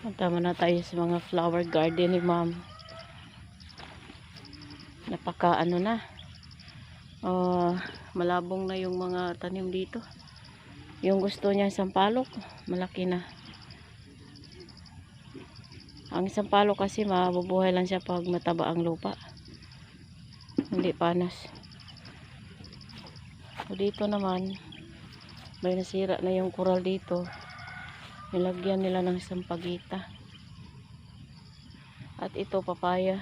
Punta na tayo sa mga flower garden ni ma'am. Napaka ano na. Malabong na yung mga tanim dito. Yung gusto niya sampalok, malaki na. Ang sampalok kasi mabubuhay lang siya pag mataba ang lupa. Hindi panas. So dito naman, may nasira na yung coral dito. Nilagyan nila ng sampagita. At ito papaya.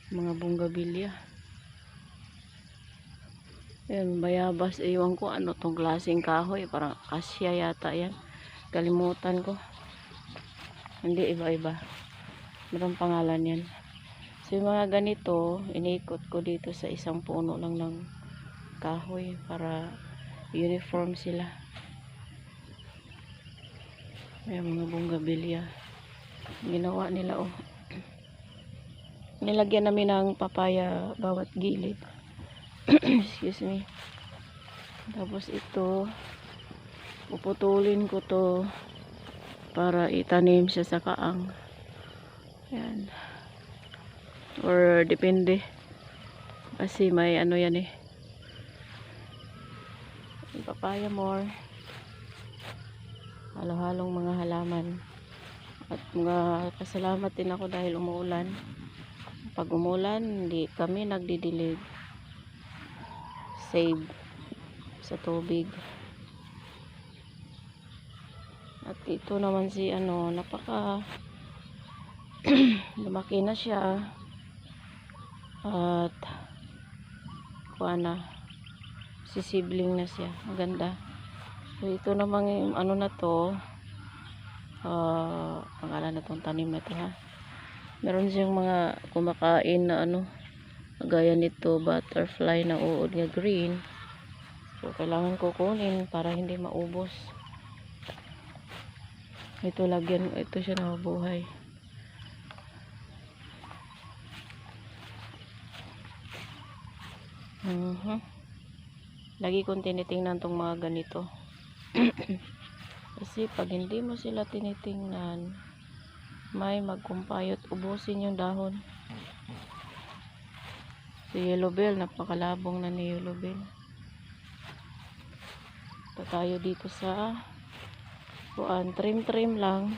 Mga bonggabilya. Ayan, bayabas. Ewan ko ano tong klaseng kahoy. Parang kasya yata yan. Kalimutan ko. Hindi, iba-iba. Merong pangalan yan. So yung mga ganito, iniikot ko dito sa isang puno lang ng kahoy para uniform sila. Ayan, mga bonggabilya. Ginawa nila oh. Nilagyan namin ng papaya bawat gilid. Excuse me. Tapos ito, puputulin ko to para itanim siya sa kaang. Ayan. Or depende. Kasi may ano yan eh. Papaya more. Halo-halong mga halaman. At mga pasalamat din ako dahil umuulan. Pag umulan, hindi kami nagdidilig. Save sa tubig. At ito naman si ano, napaka lumaki na siya. At kuana, sisibling na siya. Ang ganda. So ito naman yung ano na to, pangalan na tong tanim na to ha. Meron siyang mga kumakain na ano, gaya nito, butterfly na uod nga green. So kailangan ko kunin para hindi maubos. Ito lagyan, ito siya nabubuhay. Lagi kong tinitingnan tong mga ganito. Kasi pag hindi mo sila tinitingnan, may magkumpayot, ubusin yung dahon. Si yellow bell, napakalabong na ni yellow bell. Ito tayo dito sa trim lang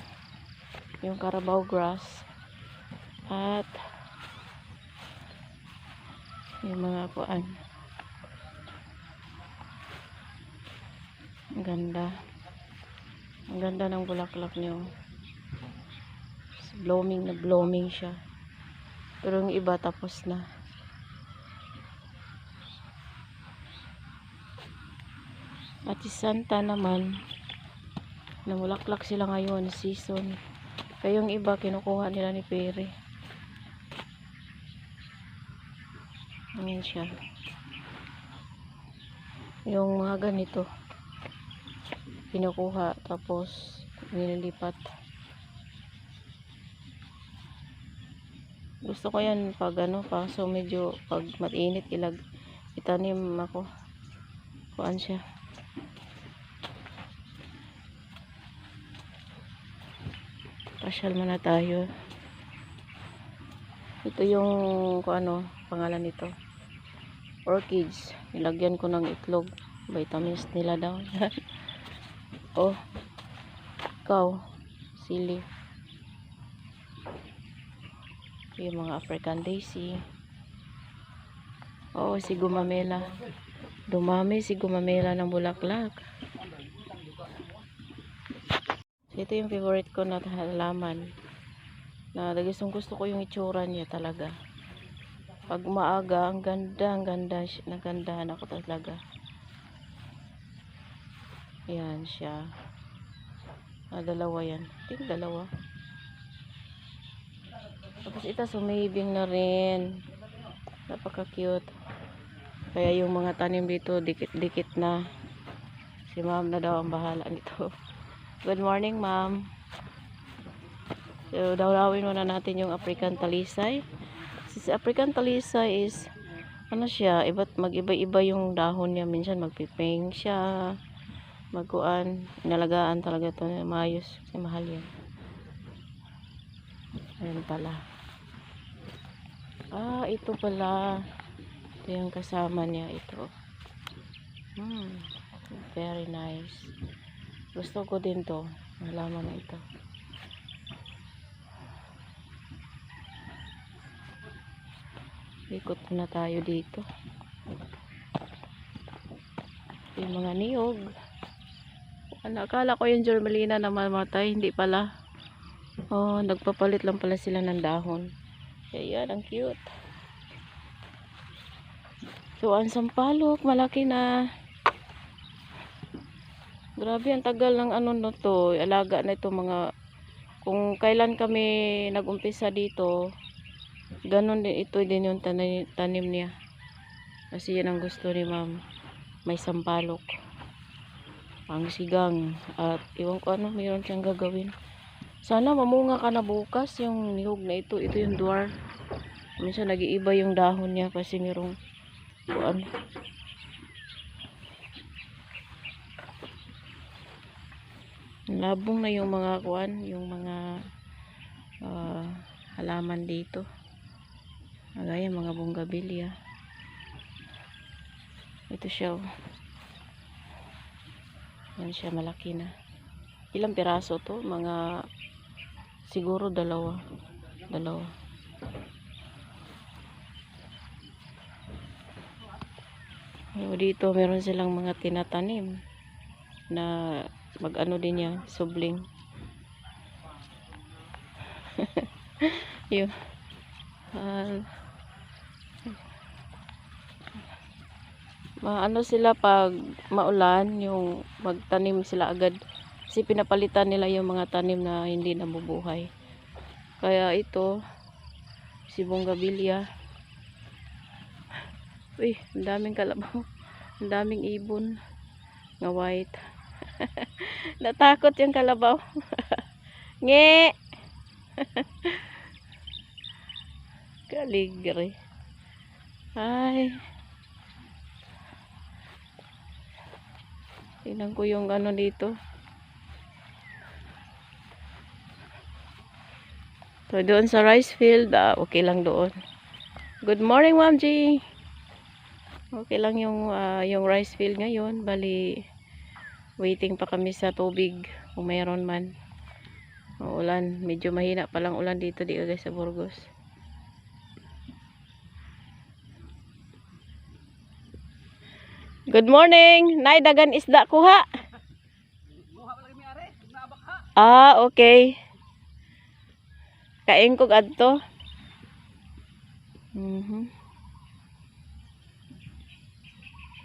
yung Carabao grass at yung mga kuan. Ang ganda. Ang ganda ng bulaklak niyo. Blooming na blooming siya. Pero yung iba tapos na. At Santa naman, namulaklak sila ngayon, season. Kaya yung iba kinukuha nila ni Pere. Ayan siya. Yung mga ganito, kinukuha tapos nililipat. Gusto ko yan pag ano, so medyo pag mainit itanim ako. Kuan siya. Pasyal muna tayo. Ito yung ano, pangalan nito. Orchids. Nilagyan ko ng itlog. Vitamins nila daw. Oh. Ikaw. Sili. Yung mga African daisy. Oh, si gumamela. Dumami si gumamela ng bulaklak. Ito yung favorite ko na halaman. Na gusto ko yung itsura niya talaga. Pag maaga, ang ganda, nagandahan ako talaga. Ayan siya. Dalawa yan. Dalawa. Tapos ito sumibing na rin. Napaka cute. Kaya yung mga tanim dito dikit-dikit na. Si ma'am na daw ang bahala nito. Good morning ma'am. So dawlawin muna natin yung African talisay. Si African talisay is ano siya, mag-iba-iba yung dahon niya. Minsan magpiping siya, magkuan, inalagaan talaga to maayos kasi mahal yan. Ayan pala. Ito pala. Ito yung kasama niya, ito. Very nice. Gusto ko din to. Halaman na ito. Ikot na tayo dito. Yung mga niyog. Akala ko yung germalina na mamatay. Hindi pala. Nagpapalit lang pala sila ng dahon. Kaya yan, ang cute. So, ang sampalok, malaki na. Grabe, ang tagal ng ano no to. Alaga na ito mga, kung kailan kami nag-umpisa dito, ganun din, ito din yung tanim niya. Kasi yan ang gusto ni ma'am. May sampalok. Ang sigang. At iwan ko ano, mayroon siyang gagawin. Sana mamunga ka na bukas yung niyog na ito. Ito yung dwarf. Minsan nag-iiba yung dahon niya kasi mayroong kuan. Labong na yung mga kuan, yung mga halaman dito. Agaya mga bonggabilya. Ito siya. Yan siya, malaki na. Ilang piraso to? Mga siguro dalawa. Dito meron silang mga tinatanim na mag-ano din yan, subling. Yung ano sila pag maulan, yung magtanim sila agad kasi pinapalitan nila yung mga tanim na hindi nabubuhay. Kaya ito si bonggabilya. Uy, ang daming kalabaw, ang daming ibon nga white. Natakot yung kalabaw. Nge. Kaligre. Ay. Tingnan ko yung ano dito. So, doon sa rice field, okay lang doon. Good morning, Ma'am G. Okay lang yung rice field ngayon. Bali, waiting pa kami sa tubig kung mayroon man. Ulan, medyo mahina pa lang ulan dito di guys sa Burgos. Good morning. Nay dagan isda kuha. Okay. Kain kog adto.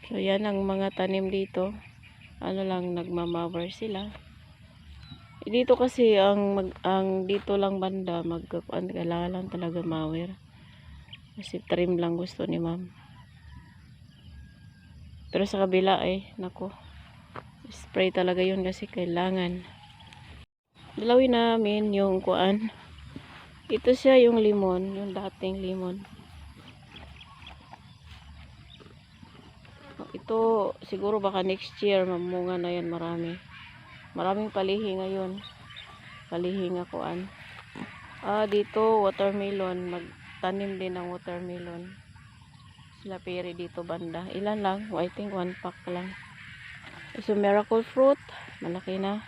So yan ang mga tanim dito. Ano lang, nagmamawer sila. Dito kasi ang dito lang banda kailangan lang talaga mawer. Kasi trim lang gusto ni ma'am. Pero sa kabila nako. Spray talaga yun kasi kailangan. Dalawin namin yung kuan. Ito siya yung limon, yung dating limon. Ito siguro baka next year mamunga na yan marami. Maraming palihi ngayon. Palihi nga kuan. Dito watermelon, magtanim din ng watermelon. Sila peri dito banda. Ilan lang? I think 1 pack lang. So miracle fruit, malaki na.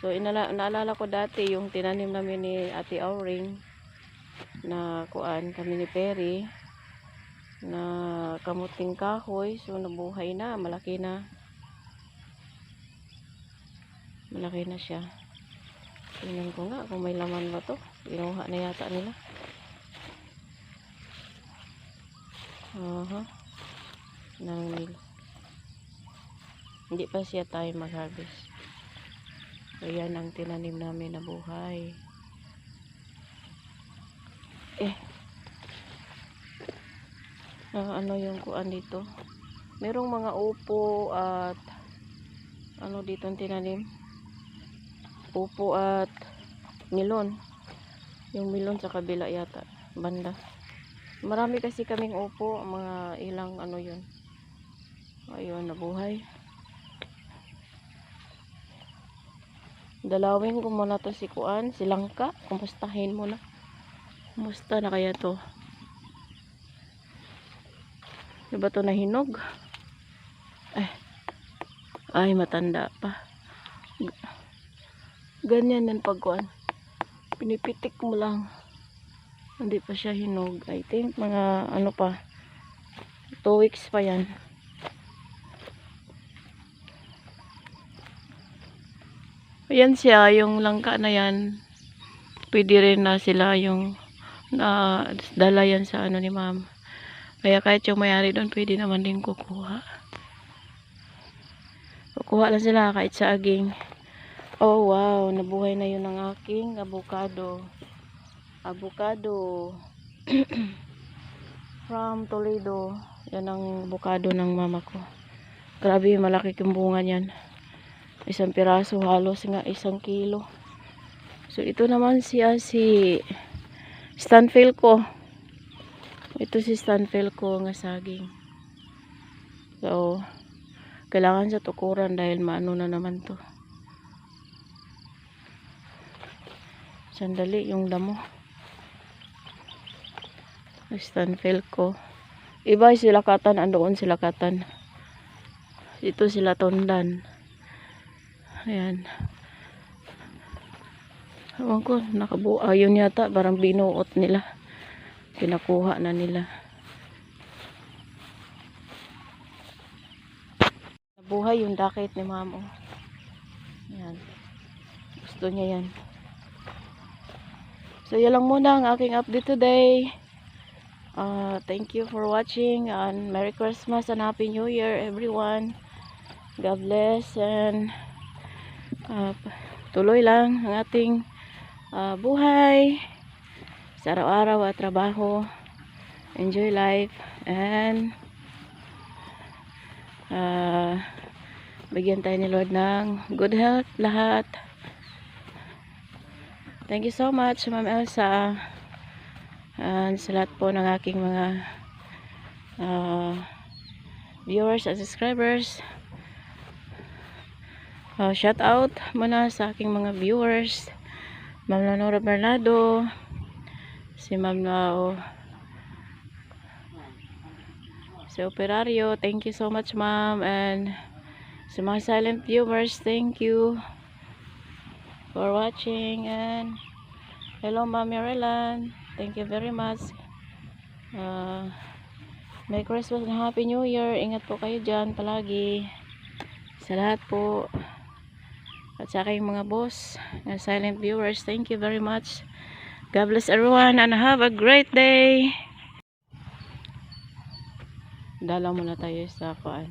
So naalala ko dati yung tinanim namin ni Ate Auring na kuan kami ni Perry na kamuting kahoy. So nabuhay na, malaki na siya. Tingnan ko nga kung may laman ba to. Inuha na yata nila. Hindi pa siya tayo mag-harvest. So yan ang tinanim namin na buhay. Ano yung kuan dito? Merong mga upo at ano dito ang tinanim? Upo at melon. Yung melon sa kabila yata, banda. Marami kasi kaming upo, mga ilang ano yun. Ayun, nabuhay. Dalawin ko muna to si Kuan, si Langka. Kumustahin muna. Kumusta na kaya to? Diba to nahinog? Ay, matanda pa. Ganyan yan pag Kuan. Pinipitik mo lang. Hindi pa siya hinog. I think mga ano pa. 2 weeks pa yan. Ayan siya, yung langka na yan. Pwede rin na sila yung dala yan sa ano ni ma'am. Kaya kahit yung mayari doon, pwede naman din kukuha. Kukuha lang sila kahit sa aging. Oh wow, nabuhay na yun ang aking avocado. Avocado. From Toledo. Yan ang avocado ng mama ko. Grabe, malaki yung bunga niyan. Isang piraso, halos nga 1 kilo. So, ito naman siya si Stanfield ko. Ito si Stanfield ko nga saging. So, kailangan sa tukuran dahil maano na naman to. Sandali, yung damo. Stanfield ko. Iba sila katan, andoon sila katan. Ito sila tondan. Ayan. Ewan ko, nakabuo. Yun yata, parang binuot nila. Pinakuha na nila. Nabuhay yung dakit ni ma'am. Ayan. Gusto niya yan. So, yan lang muna ang aking update today. Thank you for watching. And Merry Christmas and Happy New Year, everyone. God bless. And tuloy lang ang ating buhay sa araw-araw at trabaho. Enjoy life. And bigyan tayo ni Lord ng good health lahat. Thank you so much, Ma'am Elsa. And sa lahat po ng aking mga viewers at subscribers. Shout out muna sa aking mga viewers. Ma'am Leonora Bernardo. Si Ma'am si Operario. Thank you so much, Ma'am. And sa mga silent viewers, thank you for watching. And hello, Ma'am Maryland. Thank you very much. Merry Christmas and Happy New Year. Ingat po kayo dyan palagi. Sa lahat po. At sa aking mga boss, silent viewers, thank you very much. God bless everyone and have a great day. Dala muna tayo sa kuan.